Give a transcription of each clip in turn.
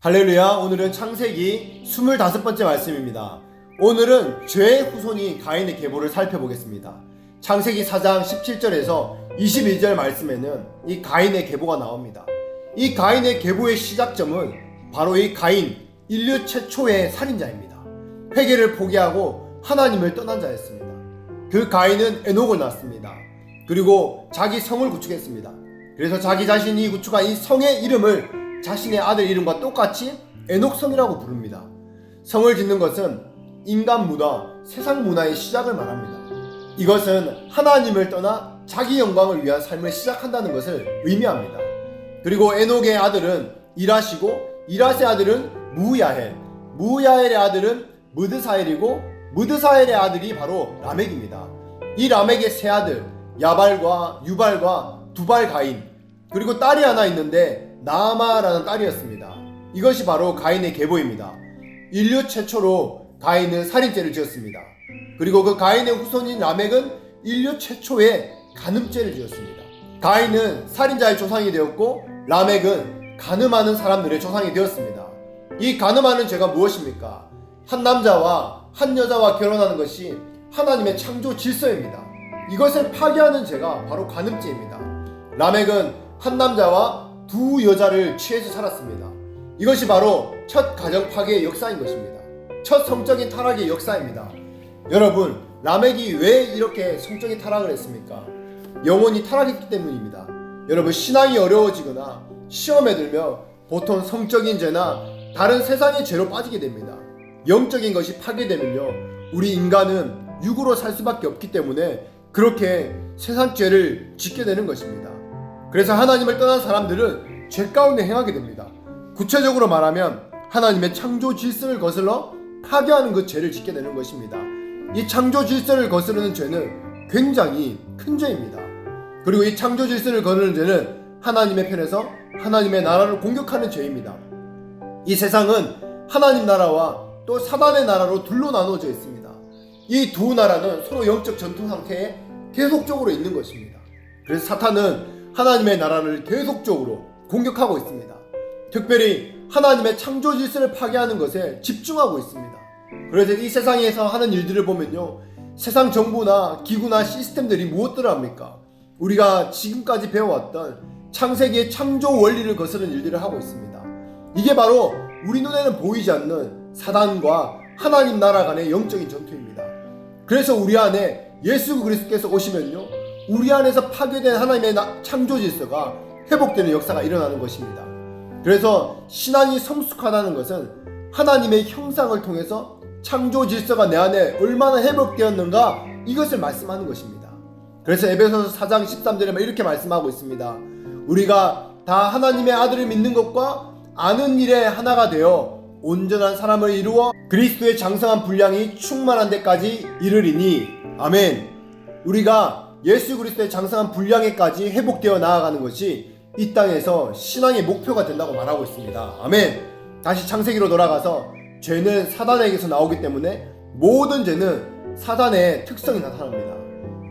할렐루야. 오늘은 창세기 25번째 말씀입니다. 오늘은 죄의 후손인 가인의 계보를 살펴보겠습니다. 창세기 4장 17절에서 21절 말씀에는 이 가인의 계보가 나옵니다. 이 가인의 계보의 시작점은 바로 이 가인, 인류 최초의 살인자입니다. 회개를 포기하고 하나님을 떠난 자였습니다. 그 가인은 에녹을 낳았습니다. 그리고 자기 성을 구축했습니다. 그래서 자기 자신이 구축한 이 성의 이름을 자신의 아들 이름과 똑같이 에녹성이라고 부릅니다. 성을 짓는 것은 인간 문화, 세상 문화의 시작을 말합니다. 이것은 하나님을 떠나 자기 영광을 위한 삶을 시작한다는 것을 의미합니다. 그리고 에녹의 아들은 이라시고, 이라스의 아들은 무야헬, 무야헬의 아들은 무드사엘이고, 무드사엘의 아들이 바로 라멕입니다. 이 라멕의 세 아들 야발과 유발과 두발 가인, 그리고 딸이 하나 있는데 나아마라는 딸이었습니다. 이것이 바로 가인의 계보입니다. 인류 최초로 가인은 살인죄를 지었습니다. 그리고 그 가인의 후손인 라멕은 인류 최초의 간음죄를 지었습니다. 가인은 살인자의 조상이 되었고 라멕은 간음하는 사람들의 조상이 되었습니다. 이 간음하는 죄가 무엇입니까? 한 남자와 한 여자와 결혼하는 것이 하나님의 창조 질서입니다. 이것을 파괴하는 죄가 바로 간음죄입니다. 라멕은 한 남자와 두 여자를 취해서 살았습니다. 이것이 바로 첫 가정 파괴의 역사인 것입니다. 첫 성적인 타락의 역사입니다. 여러분, 라멕이 왜 이렇게 성적인 타락을 했습니까? 영혼이 타락했기 때문입니다. 여러분, 신앙이 어려워지거나 시험에 들면 보통 성적인 죄나 다른 세상의 죄로 빠지게 됩니다. 영적인 것이 파괴되면요, 우리 인간은 육으로 살 수밖에 없기 때문에 그렇게 세상 죄를 짓게 되는 것입니다. 그래서 하나님을 떠난 사람들은 죄 가운데 행하게 됩니다. 구체적으로 말하면 하나님의 창조 질서를 거슬러 파괴하는 그 죄를 짓게 되는 것입니다. 이 창조 질서를 거스르는 죄는 굉장히 큰 죄입니다. 그리고 이 창조 질서를 거스르는 죄는 하나님의 편에서 하나님의 나라를 공격하는 죄입니다. 이 세상은 하나님 나라와 또 사단의 나라로 둘로 나눠져 있습니다. 이 두 나라는 서로 영적 전투 상태에 계속적으로 있는 것입니다. 그래서 사탄은 하나님의 나라를 계속적으로 공격하고 있습니다. 특별히 하나님의 창조 질서를 파괴하는 것에 집중하고 있습니다. 그래서 이 세상에서 하는 일들을 보면요, 세상 정부나 기구나 시스템들이 무엇들을 합니까? 우리가 지금까지 배워왔던 창세기의 창조 원리를 거스르는 일들을 하고 있습니다. 이게 바로 우리 눈에는 보이지 않는 사단과 하나님 나라 간의 영적인 전투입니다. 그래서 우리 안에 예수 그리스도께서 오시면요, 우리 안에서 파괴된 하나님의 창조 질서가 회복되는 역사가 일어나는 것입니다. 그래서 신앙이 성숙하다는 것은 하나님의 형상을 통해서 창조 질서가 내 안에 얼마나 회복되었는가, 이것을 말씀하는 것입니다. 그래서 에베소서 4장 13절에 이렇게 말씀하고 있습니다. 우리가 다 하나님의 아들을 믿는 것과 아는 일에 하나가 되어 온전한 사람을 이루어 그리스도의 장성한 분량이 충만한 데까지 이르리니. 아멘. 우리가 예수 그리스도의 장성한 분량에까지 회복되어 나아가는 것이 이 땅에서 신앙의 목표가 된다고 말하고 있습니다. 아멘. 다시 창세기로 돌아가서 죄는 사단에게서 나오기 때문에 모든 죄는 사단의 특성이 나타납니다.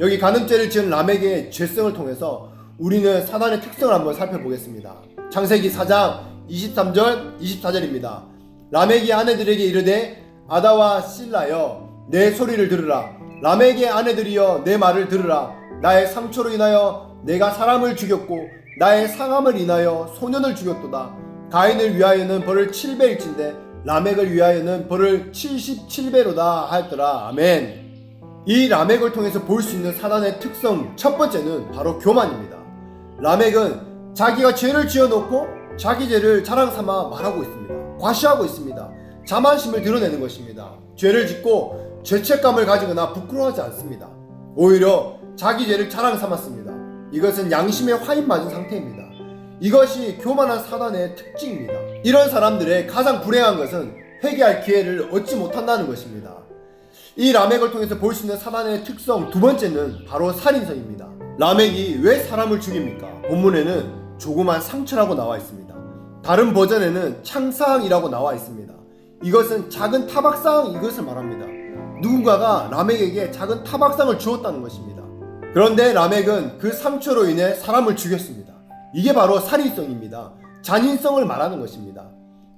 여기 간음죄를 지은 라멕의 죄성을 통해서 우리는 사단의 특성을 한번 살펴보겠습니다. 창세기 4장 23절 24절입니다. 라멕이 아내들에게 이르되 아다와 실라여 내 소리를 들으라. 라멕의 아내들이여 내 말을 들으라. 나의 상처로 인하여 내가 사람을 죽였고 나의 상함을 인하여 소년을 죽였도다. 가인을 위하여는 벌을 7배일진데 라멕을 위하여는 벌을 77배로다 하였더라. 아멘. 이 라멕을 통해서 볼 수 있는 사단의 특성 첫 번째는 바로 교만입니다. 라멕은 자기가 죄를 지어놓고 자기 죄를 자랑 삼아 말하고 있습니다. 과시하고 있습니다. 자만심을 드러내는 것입니다. 죄를 짓고 죄책감을 가지거나 부끄러워하지 않습니다. 오히려 자기 죄를 자랑 삼았습니다. 이것은 양심에 화인 맞은 상태입니다. 이것이 교만한 사단의 특징입니다. 이런 사람들의 가장 불행한 것은 회개할 기회를 얻지 못한다는 것입니다. 이 라멕을 통해서 볼 수 있는 사단의 특성 두 번째는 바로 살인성입니다. 라멕이 왜 사람을 죽입니까? 본문에는 조그만 상처라고 나와 있습니다. 다른 버전에는 창상이라고 나와 있습니다. 이것은 작은 타박상, 이것을 말합니다. 누군가가 라멕에게 작은 타박상을 주었다는 것입니다. 그런데 라멕은 그 상처로 인해 사람을 죽였습니다. 이게 바로 살인성입니다. 잔인성을 말하는 것입니다.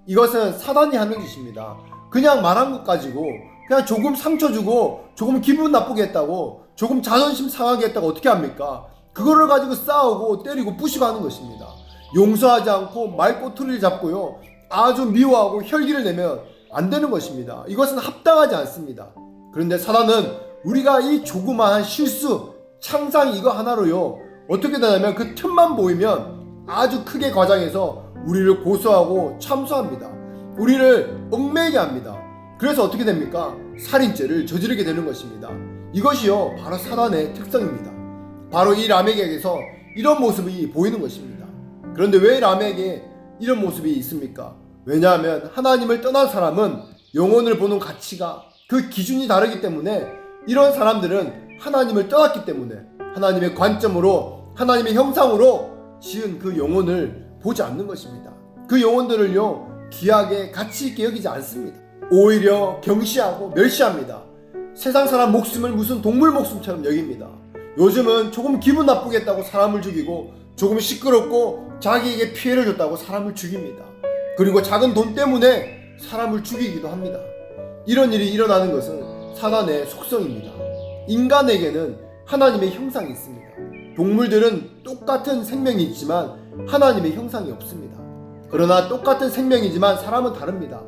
이것은 사단이 하는 짓입니다. 그냥 말한 것 가지고 그냥 조금 상처 주고 조금 기분 나쁘게 했다고 조금 자존심 상하게 했다고 어떻게 합니까? 그거를 가지고 싸우고 때리고 부시고 하는 것입니다. 용서하지 않고 말꼬투리를 잡고요, 아주 미워하고 혈기를 내면 안 되는 것입니다. 이것은 합당하지 않습니다. 그런데 사단은 우리가 이 조그마한 실수, 창상 이거 하나로요, 어떻게 되냐면 그 틈만 보이면 아주 크게 과장해서 우리를 고소하고 참소합니다. 우리를 얽매이게 합니다. 그래서 어떻게 됩니까? 살인죄를 저지르게 되는 것입니다. 이것이요 바로 사단의 특성입니다. 바로 이 라멕에게서 이런 모습이 보이는 것입니다. 그런데 왜 라멕에 이런 모습이 있습니까? 왜냐하면 하나님을 떠난 사람은 영혼을 보는 가치가, 그 기준이 다르기 때문에 이런 사람들은 하나님을 떠났기 때문에 하나님의 관점으로, 하나님의 형상으로 지은 그 영혼을 보지 않는 것입니다. 그 영혼들을요 귀하게 가치 있게 여기지 않습니다. 오히려 경시하고 멸시합니다. 세상 사람 목숨을 무슨 동물 목숨처럼 여깁니다. 요즘은 조금 기분 나쁘겠다고 사람을 죽이고, 조금 시끄럽고 자기에게 피해를 줬다고 사람을 죽입니다. 그리고 작은 돈 때문에 사람을 죽이기도 합니다. 이런 일이 일어나는 것은 사단의 속성입니다. 인간에게는 하나님의 형상이 있습니다. 동물들은 똑같은 생명이 있지만 하나님의 형상이 없습니다. 그러나 똑같은 생명이지만 사람은 다릅니다.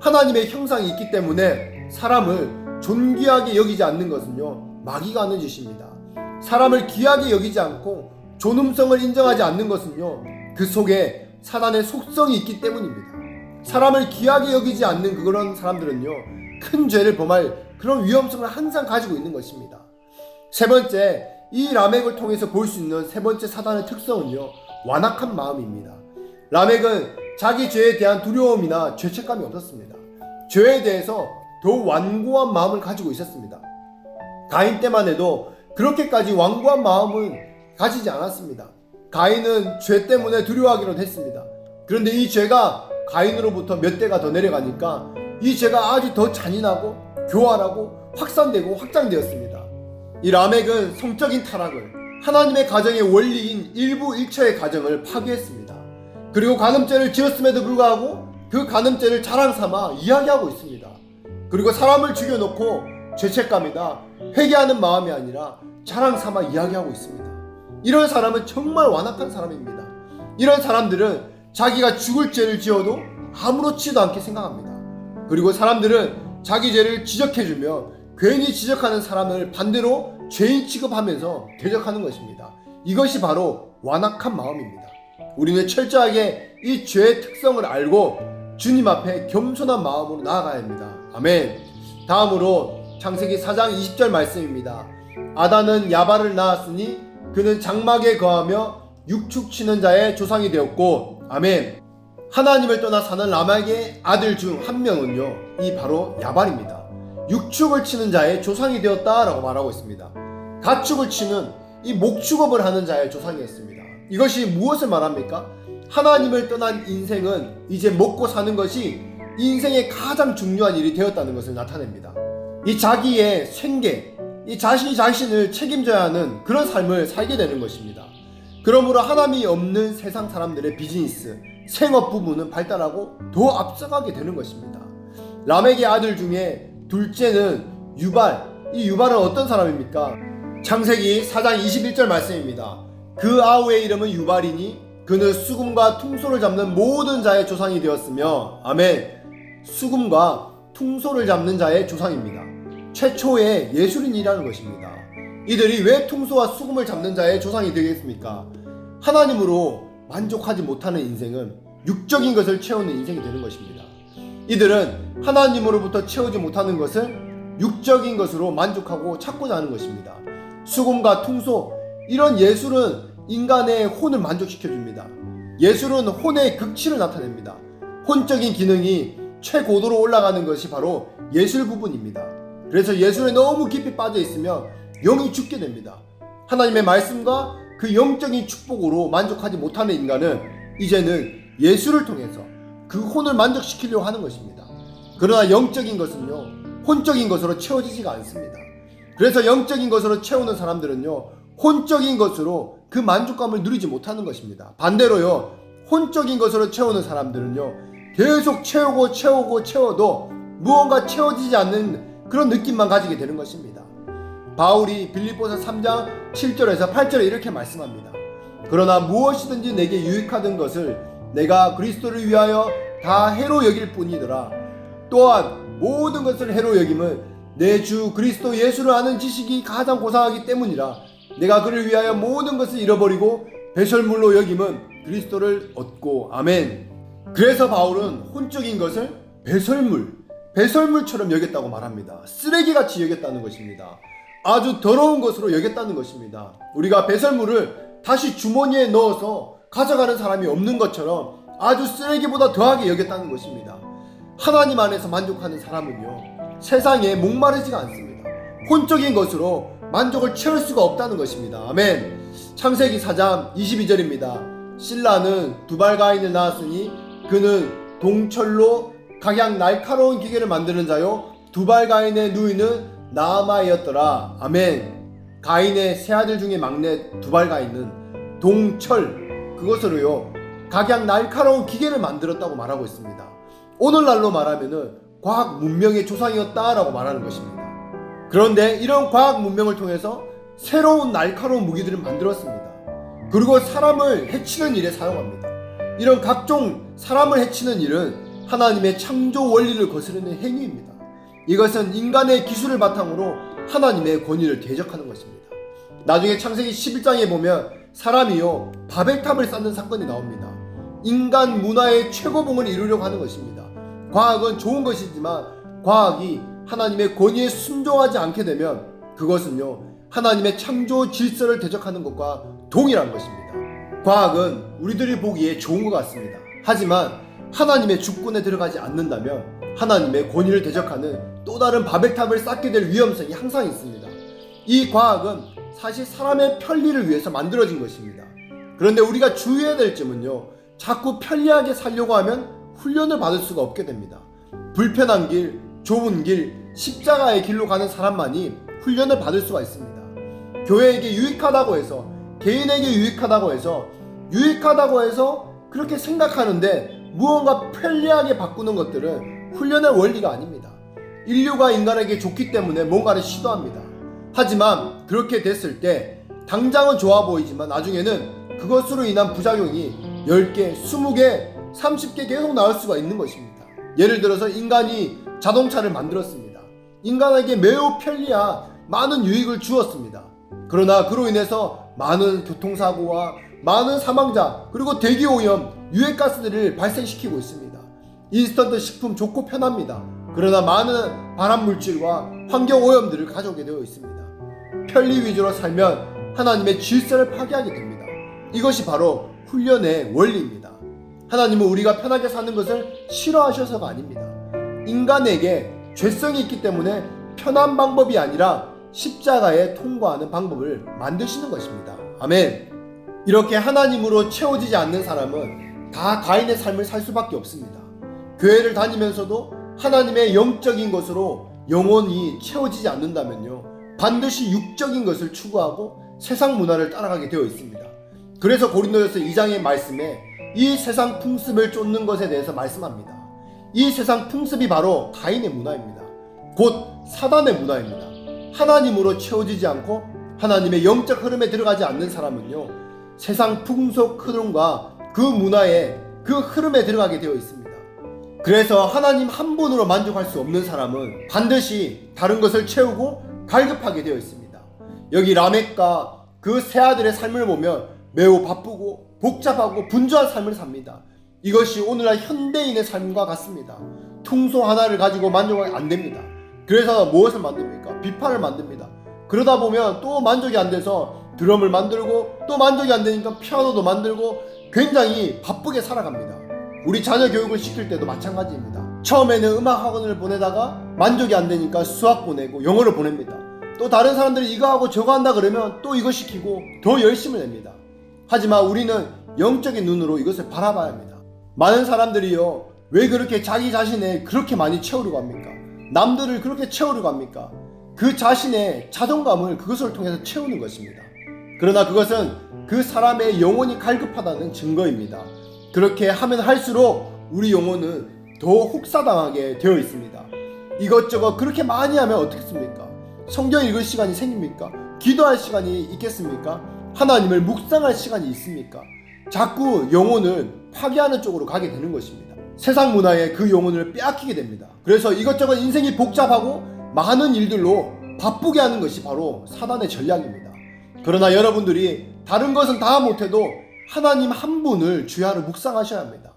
하나님의 형상이 있기 때문에 사람을 존귀하게 여기지 않는 것은요 마귀가 하는 짓입니다. 사람을 귀하게 여기지 않고 존엄성을 인정하지 않는 것은요 그 속에 사단의 속성이 있기 때문입니다. 사람을 귀하게 여기지 않는 그런 사람들은요 큰 죄를 범할 그런 위험성을 항상 가지고 있는 것입니다. 세 번째, 이 라멕을 통해서 볼 수 있는 세 번째 사단의 특성은요 완악한 마음입니다. 라멕은 자기 죄에 대한 두려움이나 죄책감이 없었습니다. 죄에 대해서 더욱 완고한 마음을 가지고 있었습니다. 가인 때만 해도 그렇게까지 완고한 마음은 가지지 않았습니다. 가인은 죄 때문에 두려워하기로 했습니다. 그런데 이 죄가 가인으로부터 몇 대가 더 내려가니까 이 죄가 아주 더 잔인하고 교활하고 확산되고 확장되었습니다. 이 라멕은 성적인 타락을, 하나님의 가정의 원리인 일부 일처의 가정을 파괴했습니다. 그리고 간음죄를 지었음에도 불구하고 그 간음죄를 자랑삼아 이야기하고 있습니다. 그리고 사람을 죽여놓고 죄책감이나 회개하는 마음이 아니라 자랑삼아 이야기하고 있습니다. 이런 사람은 정말 완악한 사람입니다. 이런 사람들은 자기가 죽을 죄를 지어도 아무렇지도 않게 생각합니다. 그리고 사람들은 자기 죄를 지적해주며 괜히 지적하는 사람을 반대로 죄인 취급하면서 대적하는 것입니다. 이것이 바로 완악한 마음입니다. 우리는 철저하게 이 죄의 특성을 알고 주님 앞에 겸손한 마음으로 나아가야 합니다. 아멘. 다음으로 창세기 4장 20절 말씀입니다. 아담은 야발을 낳았으니 그는 장막에 거하며 육축치는 자의 조상이 되었고, 아멘. 하나님을 떠나 사는 라멕의 아들 중 한 명은요 이 바로 야발입니다. 육축을 치는 자의 조상이 되었다라고 말하고 있습니다. 가축을 치는 이 목축업을 하는 자의 조상이었습니다. 이것이 무엇을 말합니까? 하나님을 떠난 인생은 이제 먹고 사는 것이 인생의 가장 중요한 일이 되었다는 것을 나타냅니다. 이 자기의 생계, 이 자신을 책임져야 하는 그런 삶을 살게 되는 것입니다. 그러므로 하나님이 없는 세상 사람들의 비즈니스, 생업 부분은 발달하고 더 앞서가게 되는 것입니다. 라멕의 아들 중에 둘째는 유발. 이 유발은 어떤 사람입니까? 창세기 4장 21절 말씀입니다. 그 아우의 이름은 유발이니 그는 수금과 퉁소를 잡는 모든 자의 조상이 되었으며, 아멘. 수금과 퉁소를 잡는 자의 조상입니다. 최초의 예술인이라는 것입니다. 이들이 왜 퉁소와 수금을 잡는 자의 조상이 되겠습니까? 하나님으로 만족하지 못하는 인생은 육적인 것을 채우는 인생이 되는 것입니다. 이들은 하나님으로부터 채우지 못하는 것을 육적인 것으로 만족하고 찾고자 하는 것입니다. 수금과 퉁소, 이런 예술은 인간의 혼을 만족시켜줍니다. 예술은 혼의 극치를 나타냅니다. 혼적인 기능이 최고도로 올라가는 것이 바로 예술 부분입니다. 그래서 예술에 너무 깊이 빠져 있으면 영이 죽게 됩니다. 하나님의 말씀과 그 영적인 축복으로 만족하지 못하는 인간은 이제는 예술을 통해서 그 혼을 만족시키려고 하는 것입니다. 그러나 영적인 것은요 혼적인 것으로 채워지지가 않습니다. 그래서 영적인 것으로 채우는 사람들은요 혼적인 것으로 그 만족감을 누리지 못하는 것입니다. 반대로요 혼적인 것으로 채우는 사람들은요 계속 채워도 무언가 채워지지 않는 그런 느낌만 가지게 되는 것입니다. 바울이 빌립보서 3장 7절에서 8절에 이렇게 말씀합니다. 그러나 무엇이든지 내게 유익하던 것을 내가 그리스도를 위하여 다 해로 여길 뿐이더라. 또한 모든 것을 해로 여김은 내 주 그리스도 예수를 아는 지식이 가장 고상하기 때문이라. 내가 그를 위하여 모든 것을 잃어버리고 배설물로 여김은 그리스도를 얻고. 아멘. 그래서 바울은 혼적인 것을 배설물처럼 여겼다고 말합니다. 쓰레기같이 여겼다는 것입니다. 아주 더러운 것으로 여겼다는 것입니다. 우리가 배설물을 다시 주머니에 넣어서 가져가는 사람이 없는 것처럼 아주 쓰레기보다 더하게 여겼다는 것입니다. 하나님 안에서 만족하는 사람은요, 세상에 목마르지가 않습니다. 혼적인 것으로 만족을 채울 수가 없다는 것입니다. 아멘. 창세기 4장 22절입니다. 신라는 두발가인을 낳았으니 그는 동철로 각양 날카로운 기계를 만드는 자요, 두발가인의 누이는 나아마이였더라. 아멘. 가인의 세 아들 중에 막내 두발가인은 동철, 그것으로요 각양 날카로운 기계를 만들었다고 말하고 있습니다. 오늘날로 말하면은 과학 문명의 조상이었다라고 말하는 것입니다. 그런데 이런 과학 문명을 통해서 새로운 날카로운 무기들을 만들었습니다. 그리고 사람을 해치는 일에 사용합니다. 이런 각종 사람을 해치는 일은 하나님의 창조 원리를 거스르는 행위입니다. 이것은 인간의 기술을 바탕으로 하나님의 권위를 대적하는 것입니다. 나중에 창세기 11장에 보면 사람이요 바벨탑을 쌓는 사건이 나옵니다. 인간 문화의 최고봉을 이루려고 하는 것입니다. 과학은 좋은 것이지만 과학이 하나님의 권위에 순종하지 않게 되면 그것은요 하나님의 창조 질서를 대적하는 것과 동일한 것입니다. 과학은 우리들이 보기에 좋은 것 같습니다. 하지만 하나님의 주권에 들어가지 않는다면 하나님의 권위를 대적하는 또 다른 바벨탑을 쌓게 될 위험성이 항상 있습니다. 이 과학은 사실 사람의 편리를 위해서 만들어진 것입니다. 그런데 우리가 주의해야 될 점은요, 자꾸 편리하게 살려고 하면 훈련을 받을 수가 없게 됩니다. 불편한 길, 좁은 길, 십자가의 길로 가는 사람만이 훈련을 받을 수가 있습니다. 교회에게 유익하다고 해서, 개인에게 유익하다고 해서 그렇게 생각하는데 무언가 편리하게 바꾸는 것들은 훈련의 원리가 아닙니다. 인류가 인간에게 좋기 때문에 뭔가를 시도합니다. 하지만 그렇게 됐을 때 당장은 좋아 보이지만 나중에는 그것으로 인한 부작용이 10개, 20개, 30개 계속 나올 수가 있는 것입니다. 예를 들어서 인간이 자동차를 만들었습니다. 인간에게 매우 편리한 많은 유익을 주었습니다. 그러나 그로 인해서 많은 교통사고와 많은 사망자, 그리고 대기오염, 유해가스들을 발생시키고 있습니다. 인스턴트 식품 좋고 편합니다. 그러나 많은 발암물질과 환경오염들을 가져오게 되어 있습니다. 편리 위주로 살면 하나님의 질서를 파괴하게 됩니다. 이것이 바로 훈련의 원리입니다. 하나님은 우리가 편하게 사는 것을 싫어하셔서가 아닙니다. 인간에게 죄성이 있기 때문에 편한 방법이 아니라 십자가에 통과하는 방법을 만드시는 것입니다. 아멘. 이렇게 하나님으로 채워지지 않는 사람은 다 가인의 삶을 살 수밖에 없습니다. 교회를 다니면서도 하나님의 영적인 것으로 영혼이 채워지지 않는다면요, 반드시 육적인 것을 추구하고 세상 문화를 따라가게 되어 있습니다. 그래서 고린도전서 2장의 말씀에 이 세상 풍습을 쫓는 것에 대해서 말씀합니다. 이 세상 풍습이 바로 가인의 문화입니다. 곧 사단의 문화입니다. 하나님으로 채워지지 않고 하나님의 영적 흐름에 들어가지 않는 사람은요, 세상 풍속 흐름과 그 문화의 그 흐름에 들어가게 되어 있습니다. 그래서 하나님 한 분으로 만족할 수 없는 사람은 반드시 다른 것을 채우고 갈급하게 되어 있습니다. 여기 라멕과 그 세 아들의 삶을 보면 매우 바쁘고 복잡하고 분주한 삶을 삽니다. 이것이 오늘날 현대인의 삶과 같습니다. 퉁소 하나를 가지고 만족이 안 됩니다. 그래서 무엇을 만듭니까? 비판을 만듭니다. 그러다 보면 또 만족이 안 돼서 드럼을 만들고, 또 만족이 안 되니까 피아노도 만들고 굉장히 바쁘게 살아갑니다. 우리 자녀 교육을 시킬 때도 마찬가지입니다. 처음에는 음악 학원을 보내다가 만족이 안 되니까 수학 보내고 영어를 보냅니다. 또 다른 사람들이 이거 하고 저거 한다 그러면 또 이거 시키고 더 열심을 냅니다. 하지만 우리는 영적인 눈으로 이것을 바라봐야 합니다. 많은 사람들이요, 왜 그렇게 자기 자신을 그렇게 많이 채우려고 합니까? 남들을 그렇게 채우려고 합니까? 그 자신의 자존감을 그것을 통해서 채우는 것입니다. 그러나 그것은 그 사람의 영혼이 갈급하다는 증거입니다. 그렇게 하면 할수록 우리 영혼은 더 혹사당하게 되어 있습니다. 이것저것 그렇게 많이 하면 어떻겠습니까? 성경 읽을 시간이 생깁니까? 기도할 시간이 있겠습니까? 하나님을 묵상할 시간이 있습니까? 자꾸 영혼을 파괴하는 쪽으로 가게 되는 것입니다. 세상 문화에 그 영혼을 빼앗기게 됩니다. 그래서 이것저것 인생이 복잡하고 많은 일들로 바쁘게 하는 것이 바로 사단의 전략입니다. 그러나 여러분들이 다른 것은 다 못해도 하나님 한 분을 주야로 묵상하셔야 합니다.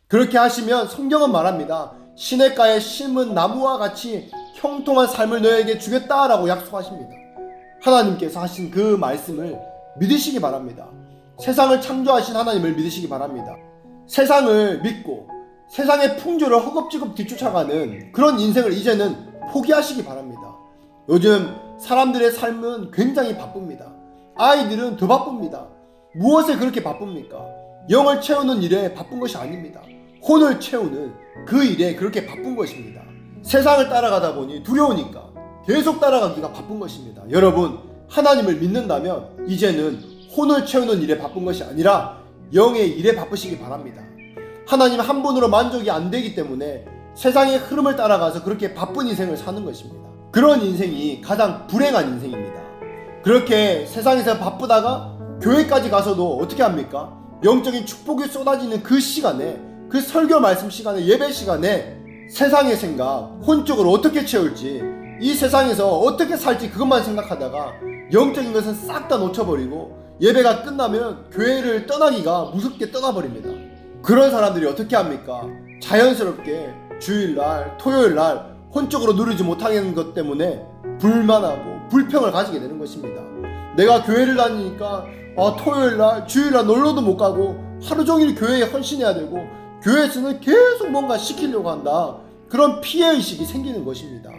그렇게 하시면 성경은 말합니다. 시냇가에 심은 나무와 같이 형통한 삶을 너에게 주겠다라고 약속하십니다. 하나님께서 하신 그 말씀을 믿으시기 바랍니다. 세상을 창조하신 하나님을 믿으시기 바랍니다. 세상을 믿고 세상의 풍조를 허겁지겁 뒤쫓아가는 그런 인생을 이제는 포기하시기 바랍니다. 요즘 사람들의 삶은 굉장히 바쁩니다. 아이들은 더 바쁩니다. 무엇에 그렇게 바쁩니까? 영을 채우는 일에 바쁜 것이 아닙니다. 혼을 채우는 그 일에 그렇게 바쁜 것입니다. 세상을 따라가다 보니 두려우니까 계속 따라가기가 바쁜 것입니다. 여러분, 하나님을 믿는다면 이제는 혼을 채우는 일에 바쁜 것이 아니라 영의 일에 바쁘시기 바랍니다. 하나님 한 분으로 만족이 안 되기 때문에 세상의 흐름을 따라가서 그렇게 바쁜 인생을 사는 것입니다. 그런 인생이 가장 불행한 인생입니다. 그렇게 세상에서 바쁘다가 교회까지 가서도 어떻게 합니까? 영적인 축복이 쏟아지는 그 시간에, 그 설교 말씀 시간에, 예배 시간에 세상의 생각, 혼적으로 어떻게 채울지, 이 세상에서 어떻게 살지 그것만 생각하다가 영적인 것은 싹 다 놓쳐버리고 예배가 끝나면 교회를 떠나기가 무섭게 떠나버립니다. 그런 사람들이 어떻게 합니까? 자연스럽게 주일날, 토요일날 혼적으로 누리지 못하는 것 때문에 불만하고 불평을 가지게 되는 것입니다. 내가 교회를 다니니까 토요일날, 주일날 놀러도 못 가고 하루 종일 교회에 헌신해야 되고 교회에서는 계속 뭔가 시키려고 한다. 그런 피해의식이 생기는 것입니다.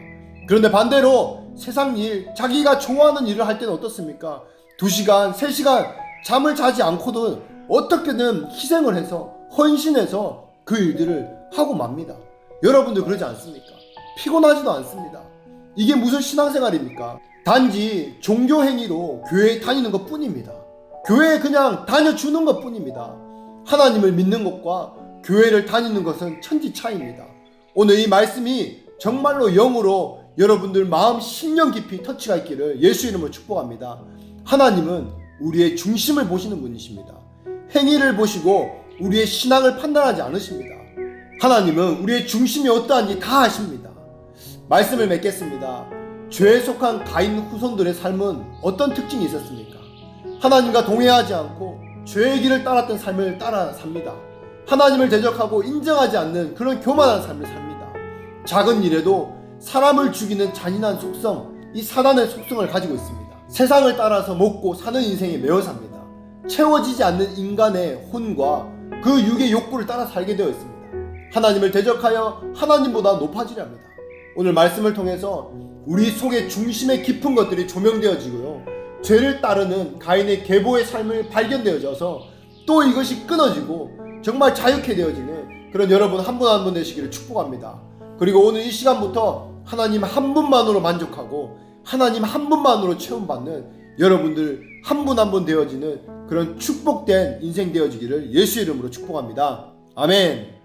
그런데 반대로 세상 일, 자기가 좋아하는 일을 할 때는 어떻습니까? 2시간, 3시간 잠을 자지 않고도 어떻게든 희생을 해서 헌신해서 그 일들을 하고 맙니다. 여러분들 그러지 않습니까? 피곤하지도 않습니다. 이게 무슨 신앙생활입니까? 단지 종교 행위로 교회에 다니는 것 뿐입니다. 교회에 그냥 다녀주는 것 뿐입니다. 하나님을 믿는 것과 교회를 다니는 것은 천지 차이입니다. 오늘 이 말씀이 정말로 영으로 여러분들 마음 심령 깊이 터치가 있기를 예수 이름으로 축복합니다. 하나님은 우리의 중심을 보시는 분이십니다. 행위를 보시고 우리의 신앙을 판단하지 않으십니다. 하나님은 우리의 중심이 어떠한지 다 아십니다. 말씀을 맺겠습니다. 죄에 속한 가인 후손들의 삶은 어떤 특징이 있었습니까? 하나님과 동행하지 않고 죄의 길을 따랐던 삶을 따라 삽니다. 하나님을 대적하고 인정하지 않는 그런 교만한 삶을 삽니다. 작은 일에도 사람을 죽이는 잔인한 속성, 이 사단의 속성을 가지고 있습니다. 세상을 따라서 먹고 사는 인생에 매여 삽니다. 채워지지 않는 인간의 혼과 그 육의 욕구를 따라 살게 되어 있습니다. 하나님을 대적하여 하나님보다 높아지려 합니다. 오늘 말씀을 통해서 우리 속의 중심의 깊은 것들이 조명되어지고요, 죄를 따르는 가인의 계보의 삶을 발견되어져서 또 이것이 끊어지고 정말 자유케 되어지는 그런 여러분 한 분 한 분 되시기를 축복합니다. 그리고 오늘 이 시간부터 하나님 한 분만으로 만족하고 하나님 한 분만으로 체험받는 여러분들 한 분 한 분 되어지는 그런 축복된 인생 되어지기를 예수 이름으로 축복합니다. 아멘.